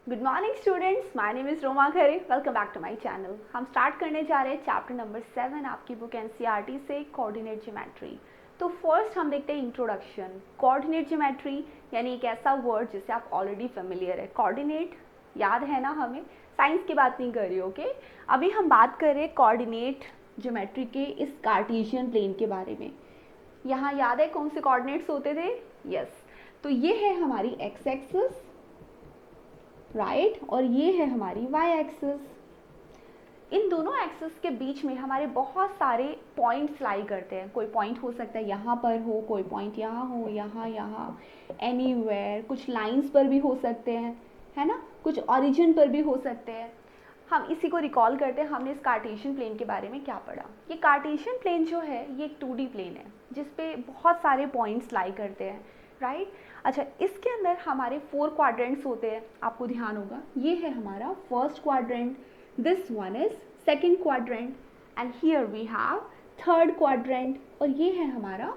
Good morning students, my name is Roma Khare. Welcome back to my channel. हम start करने जा रहे हैं चैप्टर नंबर 7 आपकी बुक एनसीईआरटी से, कोऑर्डिनेट ज्योमेट्री। तो फर्स्ट हम देखते हैं इंट्रोडक्शन। कोऑर्डिनेट ज्योमेट्री यानी एक ऐसा वर्ड जिससे आप ऑलरेडी फेमिलियर है। कोऑर्डिनेट याद है ना, हमें साइंस की बात नहीं कर रही, ओके। अभी हम बात कर रहे हैं कोऑर्डिनेट ज्योमेट्री के इस कार्टेशियन प्लेन के बारे में। यहाँ याद है कौन से कोऑर्डिनेट्स होते थे? यस, तो ये है हमारी एक्स एक्सिस, राइट, और ये है हमारी वाई एक्सिस। इन दोनों एक्सिस के बीच में हमारे बहुत सारे पॉइंट्स लाई करते हैं। कोई पॉइंट हो सकता है यहाँ पर हो, कोई पॉइंट यहाँ हो, यहाँ एनीवेयर। कुछ लाइंस पर भी हो सकते हैं, है ना, कुछ ओरिजिन पर भी हो सकते हैं। हम इसी को रिकॉल करते हैं, हमने इस कार्टेशियन प्लेन के बारे में क्या पढ़ा। ये कार्टेशियन प्लेन जो है ये एक 2D प्लेन है जिसपे बहुत सारे पॉइंट्स लाई करते हैं, राइट। अच्छा, इसके अंदर हमारे 4 क्वाड्रेंट्स होते हैं, आपको ध्यान होगा। ये है हमारा first quadrant, this one is second quadrant, and here we have third quadrant, और ये है हमारा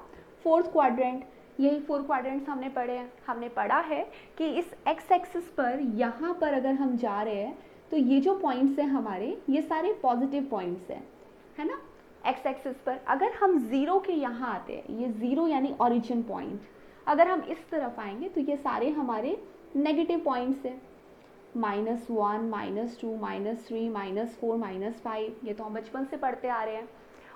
फोर्थ क्वाड्रेंट। यही 4 क्वाड्रेंट्स हमने पढ़े हैं। हमने पढ़ा है कि इस एक्स एक्सिस पर यहाँ पर अगर हम जा रहे हैं तो ये जो पॉइंट्स हैं हमारे, ये सारे पॉजिटिव पॉइंट्स हैं, है ना। एक्स एक्सिस पर अगर हम ज़ीरो के यहाँ आते हैं, ये ज़ीरो यानी ओरिजिन पॉइंट, अगर हम इस तरफ आएंगे तो ये सारे हमारे नेगेटिव पॉइंट्स हैं। -1, -2, -3, -4, -5, ये तो हम बचपन से पढ़ते आ रहे हैं।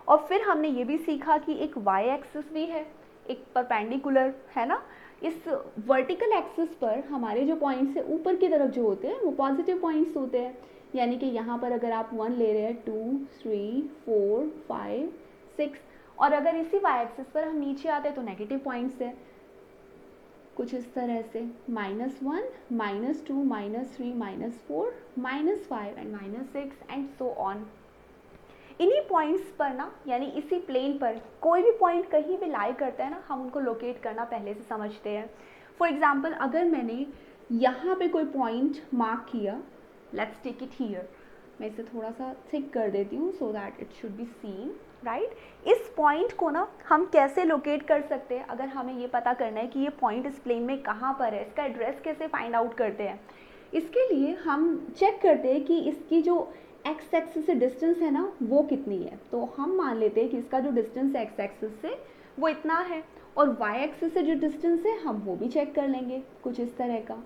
और फिर हमने ये भी सीखा कि एक वाई एक्सिस भी है, एक परपेंडिकुलर, है ना। इस वर्टिकल एक्सिस पर हमारे जो पॉइंट्स हैं ऊपर की तरफ जो होते हैं वो पॉजिटिव पॉइंट्स होते हैं। यानी कि यहाँ पर अगर आप 1 ले रहे हैं, 2, 3, 4, 5, 6, और अगर इसी वाई एक्सिस पर हम नीचे आते हैं तो नेगेटिव पॉइंट्स है, कुछ इस तरह से -1, -2, -3, -4, -5 एंड -6 एंड सो ऑन। इन्हीं पॉइंट्स पर ना, यानी इसी प्लेन पर कोई भी पॉइंट कहीं भी लाई करता है ना, हम उनको लोकेट करना पहले से समझते हैं। फॉर एग्जाम्पल, अगर मैंने यहाँ पे कोई पॉइंट मार्क किया, लेट्स टेक इट हियर, मैं इसे थोड़ा सा थिक कर देती हूँ so that it should be seen, right. इस पॉइंट को ना हम कैसे लोकेट कर सकते हैं? अगर हमें ये पता करना है कि ये पॉइंट इस प्लेन में कहाँ पर है, इसका एड्रेस कैसे फाइंड आउट करते हैं? इसके लिए हम चेक करते हैं कि इसकी जो एक्स एक्सिस से डिस्टेंस है ना वो कितनी है। तो हम मान लेते हैं कि इसका जो डिस्टेंस है एक्स एक्सिस से वो इतना है, और वाई एक्सिस से जो डिस्टेंस है हम वो भी चेक कर लेंगे, कुछ इस तरह का,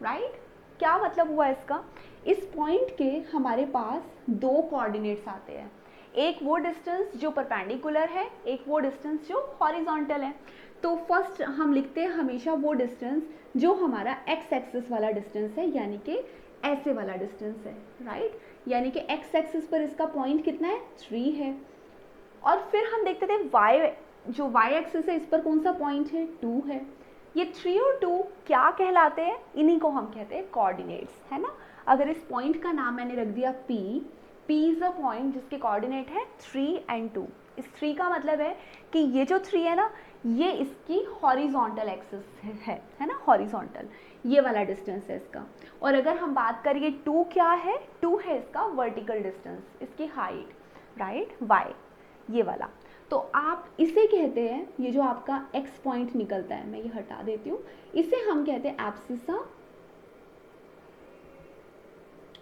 राइट। क्या मतलब हुआ इसका? इस पॉइंट के हमारे पास 2 कोऑर्डिनेट्स आते हैं, एक वो डिस्टेंस जो परपेंडिकुलर है, एक वो डिस्टेंस जो हॉरिजॉन्टल है। तो फर्स्ट हम लिखते हैं हमेशा वो डिस्टेंस जो हमारा एक्स एक्सिस वाला डिस्टेंस है, यानी कि ऐसे वाला डिस्टेंस है, राइट। यानी कि एक्स एक्सिस पर इसका पॉइंट कितना है? 3 है। और फिर हम देखते थे वाई, जो वाई एक्सिस है इस पर कौन सा पॉइंट है? 2 है। ये 3 और 2 क्या कहलाते हैं? इन्हीं को हम कहते हैं कोऑर्डिनेट्स, है ना। अगर इस पॉइंट का नाम मैंने रख दिया P इज अ पॉइंट जिसके कोऑर्डिनेट है 3 एंड 2। इस 3 का मतलब है कि ये जो 3 है ना, ये इसकी हॉरिजॉन्टल एक्सिस है ना, हॉरिजॉन्टल, ये वाला डिस्टेंस है इसका। और अगर हम बात करें 2 क्या है? 2 है इसका वर्टिकल डिस्टेंस, इसकी हाइट, राइट, वाई, ये वाला। तो आप इसे कहते हैं, ये जो आपका एक्स पॉइंट निकलता है, मैं ये हटा देती हूँ, इसे हम कहते हैं एब्सिसा।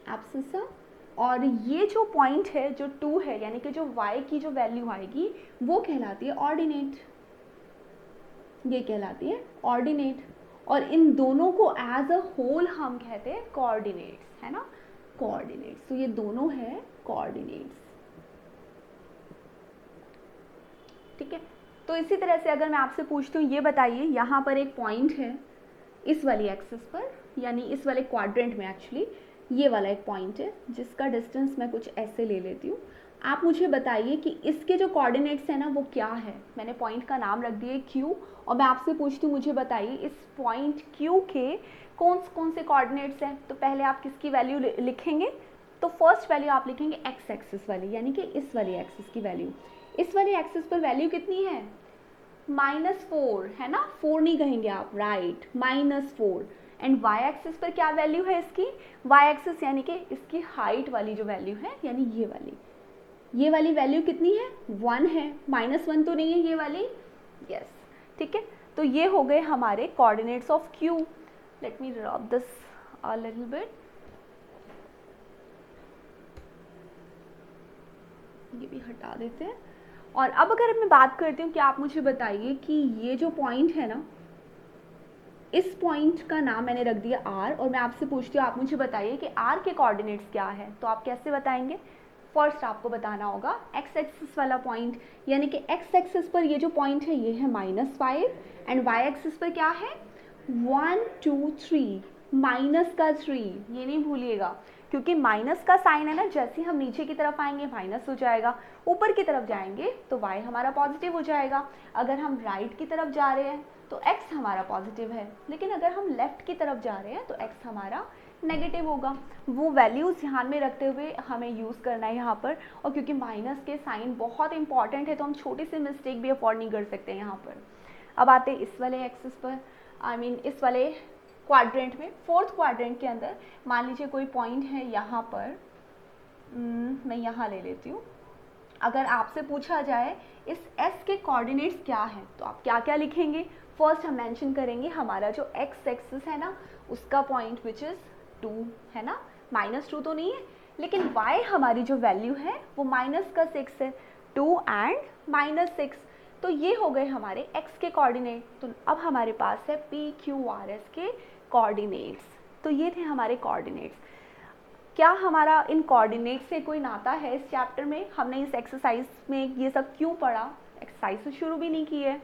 एब्सिसा। और ये जो पॉइंट है जो 2 है, यानी कि जो y की जो वैल्यू आएगी वो कहलाती है ऑर्डिनेट, ये कहलाती है ऑर्डिनेट। और इन दोनों को एज अ होल हम कहते हैं कोऑर्डिनेट्स, है ना, कोऑर्डिनेट्स। तो ये दोनों है कोऑर्डिनेट्स, ठीक है। तो इसी तरह से अगर मैं आपसे पूछती हूँ, ये बताइए यहाँ पर एक पॉइंट है इस वाली एक्सिस पर, यानी इस वाले क्वाड्रेंट में, एक्चुअली ये वाला एक पॉइंट है जिसका डिस्टेंस मैं कुछ ऐसे ले लेती हूँ। आप मुझे बताइए कि इसके जो कोऑर्डिनेट्स हैं ना वो क्या है। मैंने पॉइंट का नाम रख दिया Q, और मैं आपसे पूछती हूँ, मुझे बताइए इस पॉइंट Q के कौन से कोऑर्डिनेट्स हैं। तो पहले आप किसकी वैल्यू लिखेंगे? तो फर्स्ट वैल्यू आप लिखेंगे एक्स एक्सिस वाली, यानी कि इस वाली एक्सिस की वैल्यू। इस वाली एक्सिस पर वैल्यू कितनी है? -4, है ना, 4 नहीं कहेंगे आप, राइट, -4। एंड वाई एक्सिस पर क्या वैल्यू है इसकी? वाई एक्सिस यानी कि इसकी हाइट वाली जो वैल्यू है, यानी ये वाली वैल्यू कितनी है? 1 है, -1 तो नहीं है ये वाली, यस, ठीक है। तो ये हो गए हमारे coordinates of Q। Let me rub this a little bit, ये भी हटा देते हैं। और अब अगर मैं बात करती हूँ कि आप मुझे बताइए कि ये जो पॉइंट है ना, इस पॉइंट का नाम मैंने रख दिया r, और मैं आपसे पूछती हूँ आप मुझे बताइए कि r के कोऑर्डिनेट्स क्या है, तो आप कैसे बताएंगे? फर्स्ट आपको बताना होगा x एक्सिस वाला पॉइंट, यानी कि x एक्सिस पर ये जो पॉइंट है ये है -5 एंड y एक्सिस पर क्या है 1 2 3, माइनस का 3, ये नहीं भूलिएगा क्योंकि माइनस का साइन है ना, जैसे हम नीचे की तरफ आएंगे माइनस हो जाएगा, ऊपर की तरफ जाएंगे तो y हमारा पॉजिटिव हो जाएगा। अगर हम राइट की तरफ जा रहे हैं तो x हमारा पॉजिटिव है, लेकिन अगर हम लेफ्ट की तरफ जा रहे हैं तो x हमारा नेगेटिव होगा। वो वैल्यूज़ ध्यान में रखते हुए हमें यूज़ करना है यहाँ पर, और क्योंकि माइनस के साइन बहुत इंपॉर्टेंट है तो हम छोटी सी मिस्टेक भी अफोर्ड नहीं कर सकते यहाँ पर। अब आते हैं इस वाले एक्सिस पर, इस वाले क्वाड्रेंट में, फोर्थ क्वाड्रेंट के अंदर मान लीजिए कोई पॉइंट है यहाँ पर, मैं यहाँ ले लेती हूँ। अगर आपसे पूछा जाए इस S के कोऑर्डिनेट्स क्या हैं तो आप क्या क्या लिखेंगे? फर्स्ट हम मेंशन करेंगे हमारा जो x एक्सिस है ना उसका पॉइंट विच इज़ 2 है ना, -2 तो नहीं है, लेकिन y हमारी जो वैल्यू है वो -6 है, 2 एंड -6, तो ये हो गए हमारे x के कोऑर्डिनेट। तो अब हमारे पास है p q r s के कोऑर्डिनेट्स, तो ये थे हमारे कोऑर्डिनेट्स। क्या हमारा इन कोऑर्डिनेट से कोई नाता है इस चैप्टर में? हमने इस एक्सरसाइज में ये सब क्यों पढ़ा? एक्सरसाइज तो शुरू भी नहीं की है।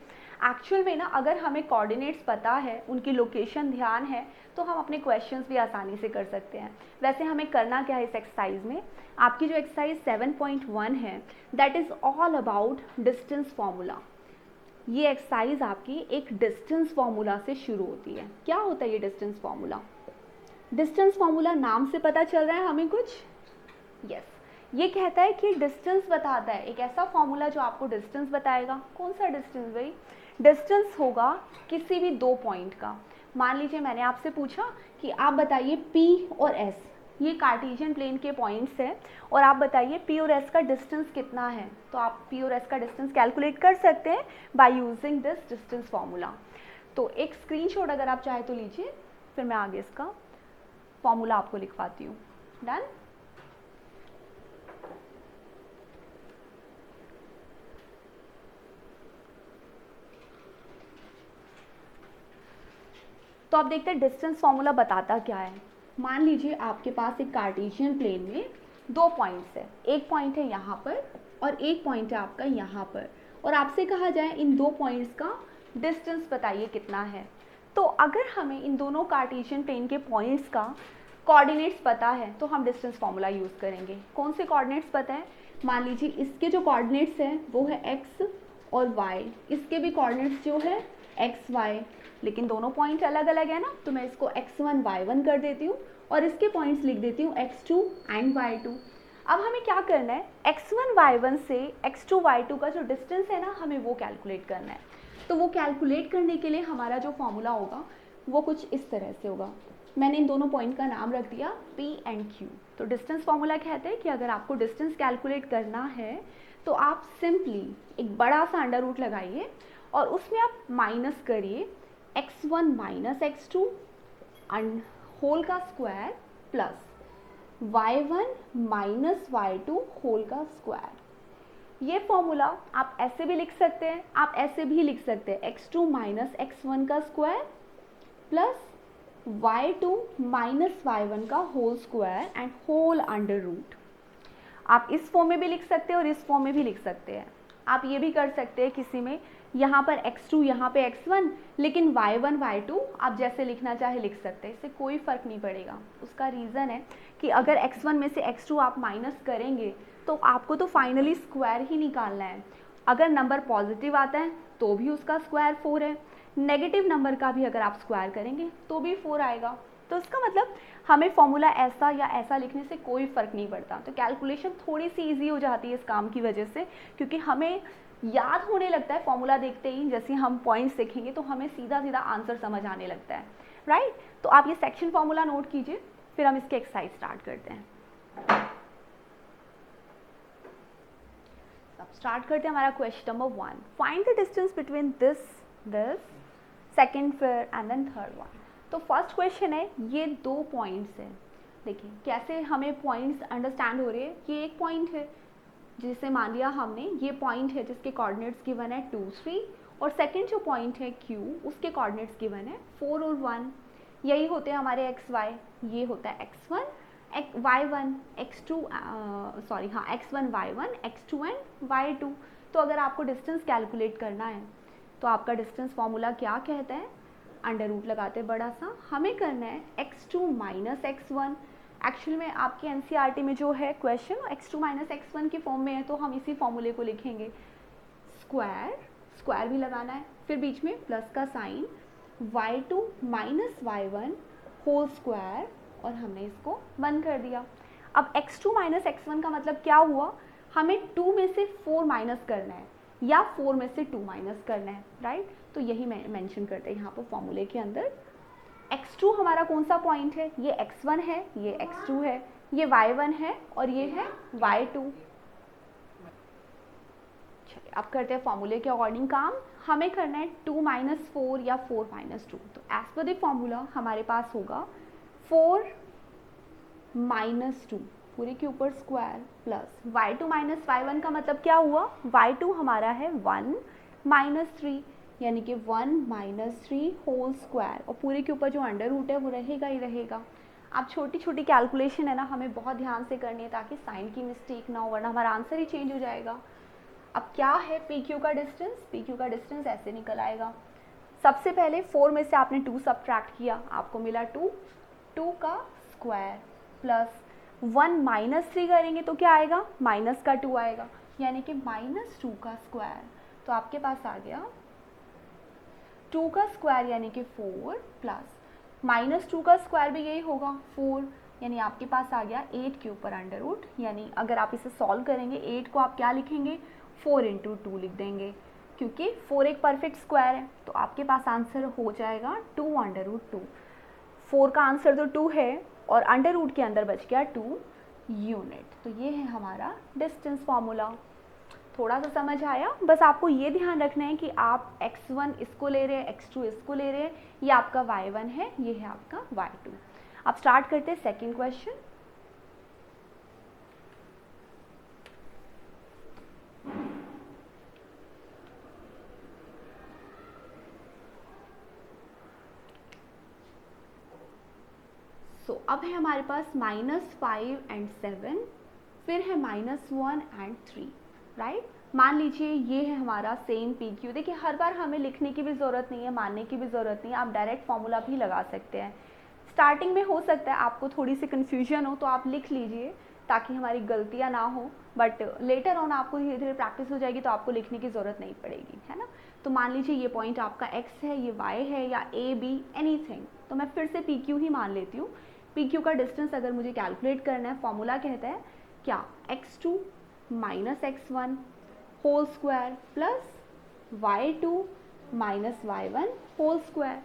एक्चुअल में ना अगर हमें कोऑर्डिनेट्स पता है, उनकी लोकेशन ध्यान है, तो हम अपने क्वेश्चंस भी आसानी से कर सकते हैं। वैसे हमें करना क्या है इस एक्सरसाइज में? आपकी जो एक्सरसाइज 7.1 है that is all about distance formula. ये एक्सरसाइज आपकी एक डिस्टेंस फार्मूला से शुरू होती है। क्या होता है ये डिस्टेंस फार्मूला? डिस्टेंस फार्मूला नाम से पता चल रहा है हमें कुछ? यस, ये कहता है कि डिस्टेंस बताता है, एक ऐसा फार्मूला जो आपको डिस्टेंस बताएगा। कौन सा डिस्टेंस भाई? डिस्टेंस होगा किसी भी दो पॉइंट का। मान लीजिए मैंने आपसे पूछा कि आप बताइए P और S, ये कार्टेशियन प्लेन के पॉइंट्स हैं, और आप बताइए P और S का डिस्टेंस कितना है, तो आप P और S का डिस्टेंस कैलकुलेट कर सकते हैं by using this distance formula. तो एक स्क्रीनशॉट अगर आप चाहे तो लीजिए, फिर मैं आगे इसका फॉर्मूला आपको लिखवाती हूँ। डन? तो आप देखते हैं डिस्टेंस फॉर्मूला बताता क्या है। मान लीजिए आपके पास एक कार्टेशियन प्लेन में दो पॉइंट्स है, एक पॉइंट है यहाँ पर और एक पॉइंट है आपका यहाँ पर, और आपसे कहा जाए इन दो पॉइंट्स का डिस्टेंस बताइए कितना है। तो अगर हमें इन दोनों कार्टेशियन प्लेन के पॉइंट्स का कोऑर्डिनेट्स पता है तो हम डिस्टेंस फार्मूला यूज़ करेंगे। कौन से कोऑर्डिनेट्स पता है? मान लीजिए इसके जो कोऑर्डिनेट्स हैं वो है x और y, इसके भी कोऑर्डिनेट्स जो है x y, लेकिन दोनों पॉइंट अलग अलग है ना, तो मैं इसको x1 y1 कर देती हूँ और इसके पॉइंट्स लिख देती हूँ x2 एंड y2। अब हमें क्या करना है? x1 y1 से x2 y2 का जो डिस्टेंस है ना हमें वो कैलकुलेट करना है। तो वो कैलकुलेट करने के लिए हमारा जो फॉर्मूला होगा वो कुछ इस तरह से होगा। मैंने इन दोनों पॉइंट का नाम रख दिया P एंड Q। तो डिस्टेंस फार्मूला कहते हैं कि अगर आपको डिस्टेंस कैलकुलेट करना है तो आप सिंपली एक बड़ा सा अंडर रूट लगाइए और उसमें आप माइनस करिए x1 माइनस x2 होल का square plus y1 minus y2 whole का स्क्वायर। ये फॉर्मूला आप ऐसे भी लिख सकते हैं, आप ऐसे भी लिख सकते हैं x2 माइनस x1 का square plus y2 minus y1 का whole square and whole under root. आप इस फॉर्म में भी लिख सकते हैं और इस फॉर्म में भी लिख सकते हैं। आप ये भी कर सकते हैं किसी में यहाँ पर x2 यहाँ पे x1, लेकिन y1 y2 आप जैसे लिखना चाहे लिख सकते हैं, इससे कोई फ़र्क नहीं पड़ेगा। उसका रीज़न है कि अगर x1 में से x2 आप माइनस करेंगे तो आपको तो फाइनली स्क्वायर ही निकालना है। अगर नंबर पॉजिटिव आता है तो भी उसका स्क्वायर 4 है, नेगेटिव नंबर का भी अगर आप स्क्वायर करेंगे तो भी 4 आएगा। तो इसका मतलब हमें फॉर्मूला ऐसा या ऐसा लिखने से कोई फ़र्क नहीं पड़ता। तो कैलकुलेशन थोड़ी सी इजी हो जाती है इस काम की वजह से, क्योंकि हमें याद होने लगता है फॉर्मूला देखते ही। जैसे हम पॉइंट्स देखेंगे तो हमें सीधा सीधा आंसर समझ आने लगता है, राइट? तो आप ये सेक्शन फॉर्मूला नोट कीजिए, फिर हम इसके एक्सरसाइज स्टार्ट करते हैं। अब स्टार्ट करते हैं हमारा question number 1। Find the distance between this second फिर एंड देन थर्ड वन। तो फर्स्ट क्वेश्चन है, ये 2 पॉइंट्स हैं। देखिए कैसे हमें पॉइंट्स अंडरस्टैंड हो रहे हैं। ये एक पॉइंट है जिसे मान लिया हमने ये पॉइंट है जिसके कोऑर्डिनेट्स गिवन है 2 3, और सेकंड जो पॉइंट है Q उसके कोऑर्डिनेट्स गिवन है 4 और 1। यही होते हैं हमारे XY। ये होता है x1 y1 x2 सॉरी हाँ x1 y1 x2 and y2। तो अगर आपको डिस्टेंस कैलकुलेट करना है तो आपका डिस्टेंस फॉर्मूला क्या कहता है, अंडर रूट लगाते हैं बड़ा सा। हमें करना है x2 माइनस x1। एक्चुअल में आपके एनसीईआरटी में जो है क्वेश्चन x2 माइनस x1 की फॉर्म में है, तो हम इसी फॉर्मूले को लिखेंगे। स्क्वायर, स्क्वायर भी लगाना है, फिर बीच में प्लस का sign, y2 minus y1 whole square, और हमने इसको बंद कर दिया। अब x2 माइनस x1 का मतलब क्या हुआ, हमें 2 में से 4 माइनस करना है या 4 में से 2 माइनस करना है, राइट। तो यही मेंशन करते हैं यहाँ पर फॉर्मूले के अंदर। x2 हमारा कौन सा पॉइंट है, ये x1 है, ये x2 है, ये y1 है और ये है y2। चलिए अब करते हैं फॉर्मूले के अकॉर्डिंग काम। हमें करना है 2 माइनस 4 या 4 माइनस 2। तो एज पर द फॉर्मूला हमारे पास होगा 4 माइनस 2 पूरे के ऊपर square plus y2 minus y1 का मतलब क्या हुआ, y2 हमारा है 1 माइनस 3 यानी कि 1 माइनस 3 होल स्क्वायर, और पूरे के ऊपर जो अंडर रूट है वो रहेगा ही रहेगा। अब छोटी छोटी कैलकुलेशन है ना, हमें बहुत ध्यान से करनी है ताकि साइन की मिस्टेक ना हो, वरना हमारा आंसर ही चेंज हो जाएगा। अब क्या है PQ का डिस्टेंस, PQ का डिस्टेंस ऐसे निकल आएगा। सबसे पहले 4 में से आपने 2 सब्ट्रैक्ट किया, आपको मिला 2, 2 का स्क्वायर प्लस 1 माइनस 3 करेंगे तो क्या आएगा, माइनस का 2 आएगा, यानी कि माइनस 2 का स्क्वायर। तो आपके पास आ गया 2 का स्क्वायर यानी कि 4 प्लस माइनस 2 का स्क्वायर भी यही होगा 4, यानी आपके पास आ गया 8 के ऊपर अंडर रूट। यानी अगर आप इसे सॉल्व करेंगे 8 को आप क्या लिखेंगे, 4 इंटू 2 लिख देंगे, क्योंकि 4 एक परफेक्ट स्क्वायर है। तो आपके पास आंसर हो जाएगा 2 अंडर रूट 2। 4 का आंसर तो 2 है और अंडर रूट के अंदर बच गया 2 यूनिट। तो ये है हमारा डिस्टेंस फार्मूला। थोड़ा सा समझ आया, बस आपको ये ध्यान रखना है कि आप x1 इसको ले रहे हैं, x2 इसको ले रहे हैं, ये आपका y1 है, ये है आपका y2। अब स्टार्ट करते हैं सेकंड क्वेश्चन। अब है हमारे पास -5 एंड 7, फिर है -1 एंड 3, राइट। मान लीजिए ये है हमारा सेम PQ। देखिए हर बार हमें लिखने की भी ज़रूरत नहीं है, मानने की भी ज़रूरत नहीं है, आप डायरेक्ट फॉर्मूला भी लगा सकते हैं। स्टार्टिंग में हो सकता है आपको थोड़ी सी कन्फ्यूजन हो तो आप लिख लीजिए ताकि हमारी गलतियाँ ना हो, बट लेटर ऑन आपको धीरे धीरे प्रैक्टिस हो जाएगी तो आपको लिखने की ज़रूरत नहीं पड़ेगी, है ना। तो मान लीजिए ये पॉइंट आपका x है, ये y है, या A B एनीथिंग, तो मैं फिर से PQ ही मान लेती हूँ। PQ का डिस्टेंस अगर मुझे कैलकुलेट करना है, फॉर्मूला कहता है क्या, x2 minus x1 whole square plus y2 minus y1 whole square.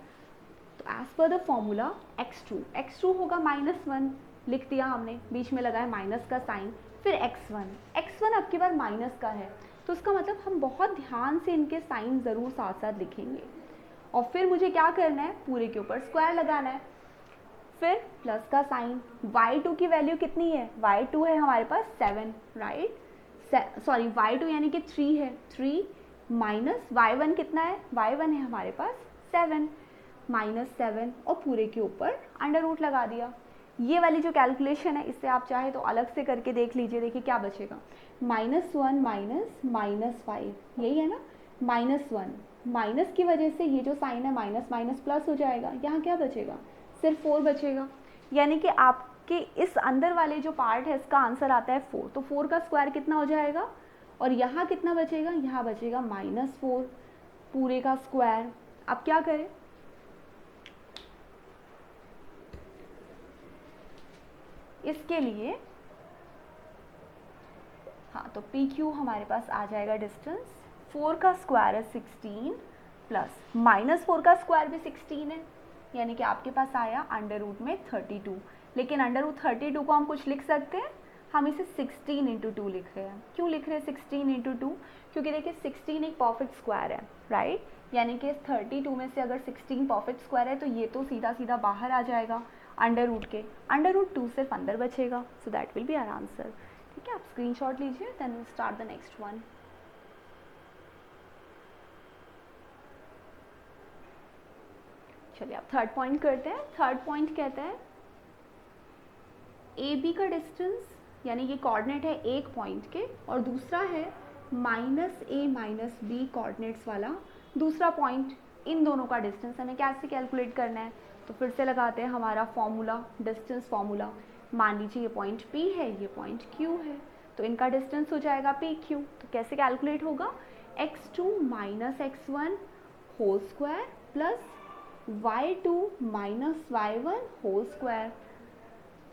तो as per the formula x2 होगा -1, लिख दिया हमने, बीच में लगा है माइनस का साइन, फिर x1 अब की बार माइनस का है, तो उसका मतलब हम बहुत ध्यान से इनके साइन ज़रूर साथ साथ लिखेंगे। और फिर मुझे क्या करना है, पूरे के ऊपर स्क्वायर लगाना है, फिर प्लस का साइन। y2 की वैल्यू कितनी है, y2 है हमारे पास 7, राइट, सॉरी y2 यानी कि 3 है, 3 माइनस y1 कितना है, y1 है हमारे पास 7, -7 और पूरे के ऊपर अंडर रूट लगा दिया। ये वाली जो कैलकुलेशन है इससे आप चाहे तो अलग से करके देख लीजिए। देखिए क्या बचेगा, -1 माइनस -5, यही है ना, -1 माइनस की वजह से ये जो साइन है माइनस माइनस प्लस हो जाएगा, यहाँ क्या बचेगा, सिर्फ 4 बचेगा। यानी कि आपके इस अंदर वाले जो पार्ट है इसका आंसर आता है 4, तो 4 का स्क्वायर कितना हो जाएगा, और यहाँ कितना बचेगा, यहाँ बचेगा -4 पूरे का स्क्वायर। अब क्या करें, इसके लिए हाँ, तो PQ हमारे पास आ जाएगा डिस्टेंस, 4 का स्क्वायर है 16 प्लस -4 का स्क्वायर भी 16 है, यानी कि आपके पास आया अंडर रूट में 32। लेकिन अंडर रूट 32 को हम कुछ लिख सकते हैं, हम इसे 16 इंटू 2 लिख रहे हैं। क्यों लिख रहे हैं 16 इंटू 2? क्योंकि देखिए 16 एक परफेक्ट स्क्वायर है, राइट? यानी कि 32 में से अगर 16 परफेक्ट स्क्वायर है तो ये तो सीधा सीधा बाहर आ जाएगा अंडर रूट के, अंडर रूट 2 सिर्फ अंदर बचेगा, so that will be our answer. ठीक है, आप स्क्रीनशॉट लीजिए, then will start the next one. चलिए आप थर्ड पॉइंट करते हैं। थर्ड पॉइंट कहता है ए बी का डिस्टेंस, यानी ये कोऑर्डिनेट है एक पॉइंट के, और दूसरा है माइनस ए माइनस बी कोऑर्डिनेट्स वाला दूसरा पॉइंट। इन दोनों का डिस्टेंस हमें कैसे कैलकुलेट करना है? तो फिर से लगाते हैं हमारा फॉर्मूला, डिस्टेंस फॉर्मूला। मान लीजिए ये पॉइंट P है, ये पॉइंट Q है, तो इनका डिस्टेंस हो जाएगा PQ। तो कैसे कैलकुलेट होगा? x2 minus x1 whole square plus y2 minus y1 whole square.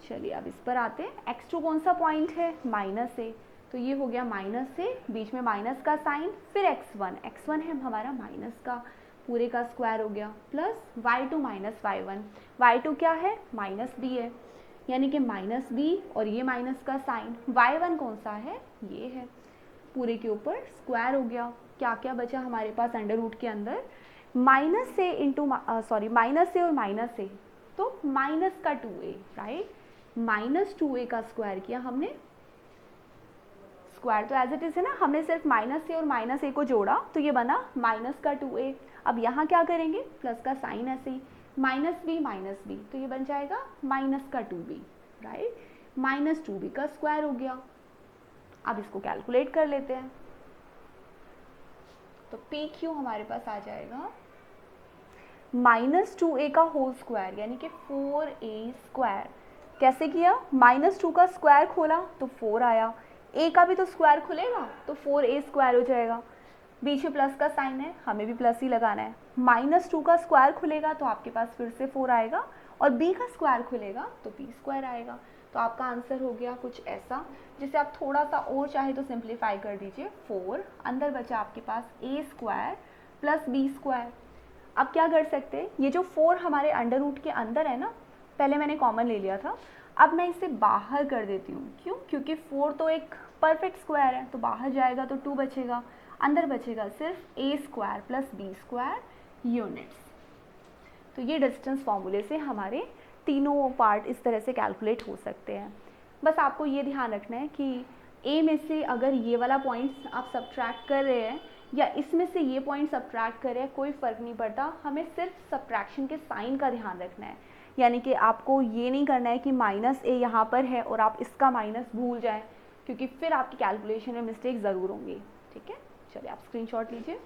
चलिए अब इस पर आते हैं। x2 कौन सा पॉइंट है? माइनस ए, तो ये हो गया माइनस ए, बीच में माइनस का साइन, फिर x1 है हमारा माइनस का, पूरे का स्क्वायर हो गया, plus y2 minus y1। y2 क्या है? माइनस बी है, यानी कि माइनस बी और ये माइनस का साइन, y1 कौन सा है? ये है, पूरे के ऊपर स्क्वायर हो गया। क्या क्या बचा हमारे पास अंडर रूट के अंदर? माइनस ए इंटू माइनस ए और माइनस ए, तो माइनस का 2a, राइट? माइनस 2a का स्क्वायर किया हमने, स्क्वायर तो एज इट इज है ना, हमने सिर्फ माइनस ए और माइनस ए को जोड़ा तो ये बना माइनस का 2a। अब यहाँ क्या करेंगे? प्लस का साइन ऐसे ही, माइनस बी तो ये बन जाएगा माइनस का 2b, राइट? माइनस 2b का स्क्वायर हो गया। अब इसको कैलकुलेट कर लेते हैं, तो PQ हमारे पास आ जाएगा माइनस 2a का होल स्क्वायर, यानी कि 4a स्क्वायर। कैसे किया? माइनस 2 का स्क्वायर खोला तो 4 आया, a का भी तो स्क्वायर खुलेगा तो 4a स्क्वायर हो जाएगा। बीच में प्लस का साइन है, हमें भी प्लस ही लगाना है। माइनस 2 का स्क्वायर खुलेगा तो आपके पास फिर से 4 आएगा, और b का स्क्वायर खुलेगा तो b स्क्वायर आएगा। तो आपका आंसर हो गया कुछ ऐसा, जिसे आप थोड़ा सा और चाहे तो सिंप्लीफाई कर दीजिए। 4 अंदर बचा आपके पास a square plus b square. अब क्या कर सकते हैं? ये जो 4 हमारे अंडर रूट के अंदर है ना, पहले मैंने कॉमन ले लिया था, अब मैं इसे बाहर कर देती हूँ। क्यों? क्योंकि 4 तो एक परफेक्ट स्क्वायर है, तो बाहर जाएगा तो 2 बचेगा, अंदर बचेगा सिर्फ a square plus b square units. तो ये डिस्टेंस फॉर्मूले से हमारे तीनों पार्ट इस तरह से कैलकुलेट हो सकते हैं। बस आपको ये ध्यान रखना है कि a में से अगर ये वाला पॉइंट आप सब्ट्रैक्ट कर रहे हैं या इसमें से ये पॉइंट सब्ट्रैक्ट कर रहे हैं, कोई फ़र्क नहीं पड़ता, हमें सिर्फ सब्ट्रैक्शन के साइन का ध्यान रखना है। यानी कि आपको ये नहीं करना है कि माइनस ए यहाँ पर है और आप इसका माइनस भूल जाएं, क्योंकि फिर आपकी कैलकुलेशन में मिस्टेक ज़रूर होंगी। ठीक है, चलिए आप स्क्रीनशॉट लीजिए।